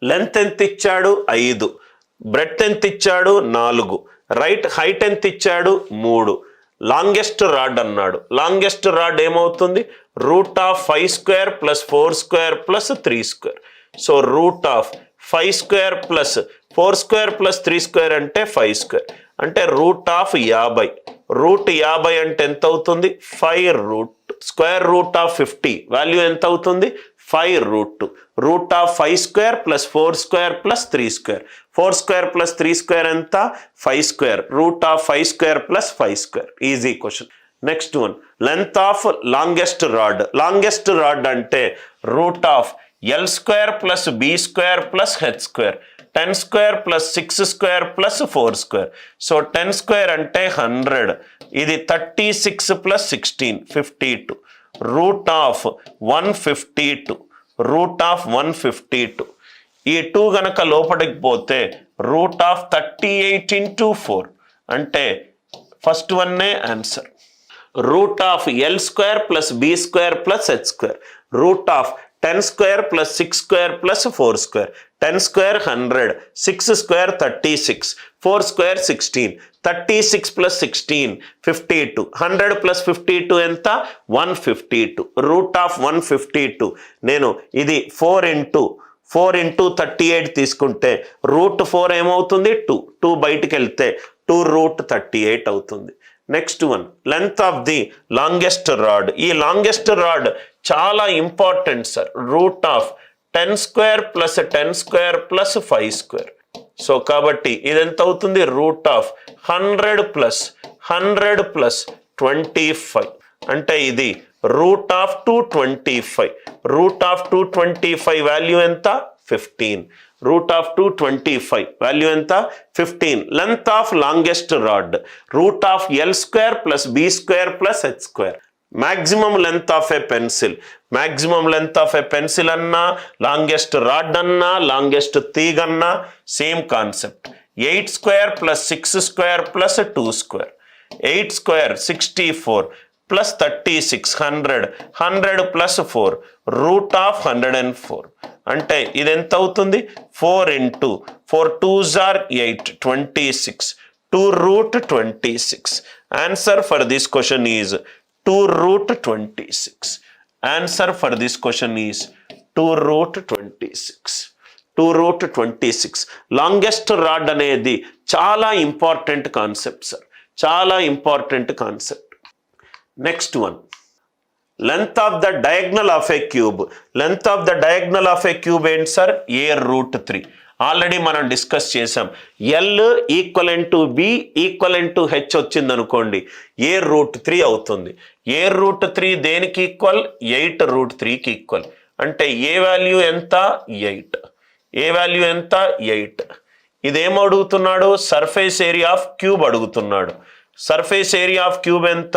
Length ఎంత ఇచ్చాడు 5, breadth ఎంత ఇచ్చాడు 4, రైట్ హైట్ ఎంత ఇచ్చాడు 3, లాంగెస్ట్ రాడ్ అన్నాడు. లాంగెస్ట్ రాడ్ ఏమవుతుంది route of 5 square plus 4 square plus 3 square. So root of 5 square plus 4 square plus 3 square అంటే 5 స్క్వేర్, అంటే రూట్ ఆఫ్ 50. రూట్ 50 అంటే ఎంత అవుతుంది 5 root square root of 50 value ఎంత అవుతుంది 5 root 2. Root of 5 square plus 4 square plus 3 square. 4 square plus 3 square ఎంత 5 square. Root of 5 square plus 5 square. Easy question. Next one, length of longest rod. Longest rod అంటే root of L square plus B square plus H square. 10 square plus 6 square plus 4 square. So 10 square అంటే 100. ఇది 36 plus 16 52. Route of 152. Root of 152. ఈ 2 గనక లోపలికి పోతే root of 38 into 4 అంటే first వన్నే answer. Root of L square plus B square plus H square. Root of 10 square plus 6 square plus 4 square. 10 square 100, 6 square 36, 4 square 16, 36 plus 16 52. 100 plus 52 ఎంత 152. Root of 152. నేను ఇది 4 into 38 తీసుకుంటే రూట్ 4 ఏమవుతుంది 2. 2 బయటికి వెళ్తే 2 route 38 అవుతుంది. Next one, length of the longest rod. ఈ longest rod చాలా important sir. Route of 10 square plus 10 square plus 5 square. So కాబట్టి ఇది ఎంత అవుతుంది రూట్ ఆఫ్ 100 ప్లస్ 25 అంటే ఇది root of 225. Root of 225 value ఎంత 15. రూట్ ఆఫ్ 225 వాల్యూ ఎంత 15. Length of longest rod root of L square plus B square plus H square. Maximum length of a pencil. Maximum length of a pencil అన్నా, longest rod అన్నా, longest తీగ అన్నా same concept. 8 square plus 6 square plus 2 square. 8 square 64 ప్లస్ 36 100 plus 4 root of 104. అంటే ఇది ఎంత అవుతుంది 4 into 4 2s are 8 26 2 root 26. Answer for this question is 2 root 26. Answer for this question is 2 root 26. 2 root 26. Longest rod అనేది చాలా important concept sir, చాలా important concept. Next one, length of the diagonal of A cube. Length of the diagonal of A cube ఏంటి sir a root 3. Already మనం discuss చేసాం. L equivalent to be equivalent to H వచ్చింది అనుకోండి a root 3 అవుతుంది. a root 3 దేనికి equal 8 route 3కి equal. అంటే ఏ value ఎంత 8. ఏ వాల్యూ ఎంత 8. ఇదేం అడుగుతున్నాడు సర్ఫేస్ ఏరియా ఆఫ్ క్యూబ్ అడుగుతున్నాడు. సర్ఫేస్ ఏరియా ఆఫ్ క్యూబ్ ఎంత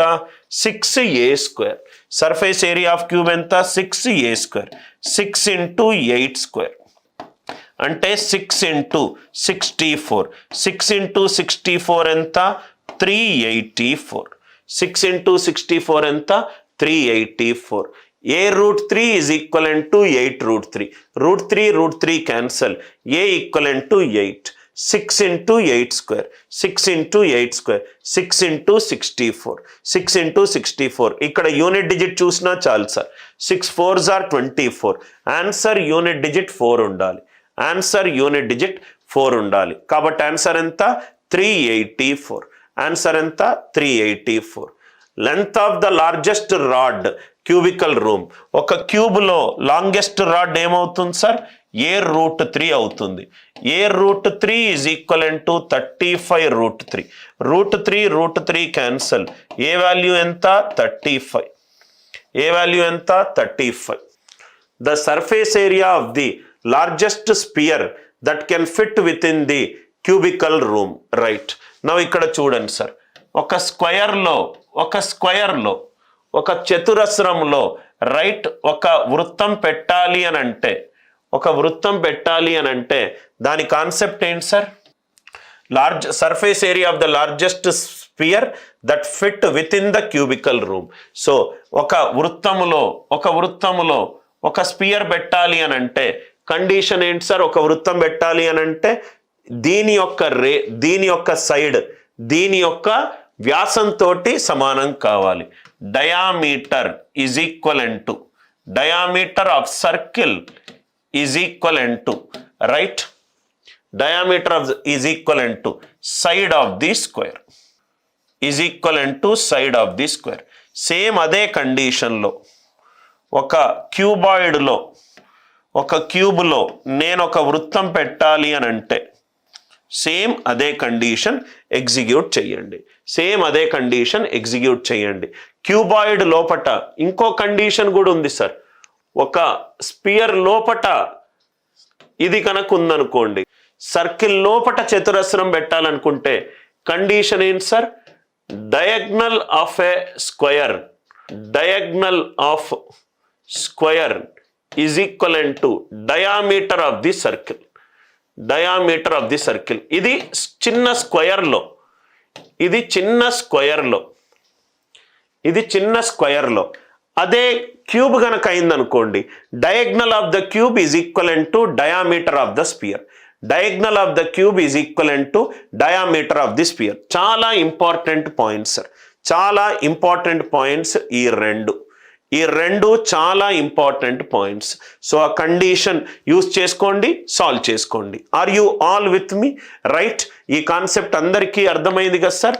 6a square. Surface area of cube ఎంత 6a స్క్వేర్. 6 ఇంటూ 8 స్క్వేర్ అంటే 6 ఇంటూ 64. 6 ఇంటూ 64 ఎంత 384. 6 ఇంటూ 64 ఎంత 384. a root 3 is equivalent to 8 root 3. Root 3 cancel. a equivalent to 8. 6 into 8 square. 6 into 8 square. 6 into 64. 6 into 64. ఇక్కడ unit digit చూసినా చాలు sir. 6 4s are 24. Answer unit digit 4 ఉండాలి. Answer unit digit 4 ఉండాలి. కాబట్టి answer ఎంత 384. Answer ఎంత 384. Length of the largest rod cubical room. ఒక క్యూబ్లో లాంగెస్ట్ రాడ్ ఏమవుతుంది సార్ a రూట్ 3 అవుతుంది. a root 3 is equivalent to 35 root 3. Root 3 cancel. A value ఎంత 35. ఏ వాల్యూ ఎంత 35. The surface area of the largest sphere that can fit within the cubical room. Right now ఇక్కడ చూడండి sir. ఒక స్క్వయర్లో ఒక చతురస్రంలో right ఒక వృత్తం పెట్టాలి అని అంటే దాని కాన్సెప్ట్ ఏంటి sir large surface area of the largest sphere that fit within the cubical room. So ఒక వృత్తములో ఒక స్పియర్ పెట్టాలి అని అంటే కండిషన్ ఏంటి సార్? ఒక వృత్తం పెట్టాలి అని అంటే దీని యొక్క సైడ్ దీని యొక్క వ్యాసంతో సమానం కావాలి. Diameter is equivalent to diameter of circle is equivalent to right, diameter of is equivalent to side of the square is equivalent to side of the square. Same అదే కండిషన్లో ఒక క్యూబ్లో నేను ఒక వృత్తం పెట్టాలి అని అంటే సేమ్ అదే కండిషన్ ఎగ్జిక్యూట్ చేయండి. క్యూబాయిడ్ లోపట ఇంకో కండిషన్ కూడా ఉంది సార్. ఒక స్పియర్ లోపట ఇది కనుక ఉందనుకోండి, సర్కిల్ లోపట చతురస్రం పెట్టాలనుకుంటే కండిషన్ ఏంటి sir? Diagonal of square is equivalent to diameter of the circle. ఇది చిన్న స్క్వేర్లో అదే క్యూబ్ కనుక అయిందనుకోండి, diagonal of the cube is equivalent to diameter of the sphere. చాలా ఇంపార్టెంట్ పాయింట్స్ సార్, చాలా ఇంపార్టెంట్ పాయింట్స్ ఈ రెండు చాలా ఇంపార్టెంట్ పాయింట్స్. సో ఆ కండిషన్ యూజ్ చేసుకోండి, సాల్వ్ చేసుకోండి. Are you all with me? Right, ఈ కాన్సెప్ట్ అందరికీ అర్థమైంది కదా సార్?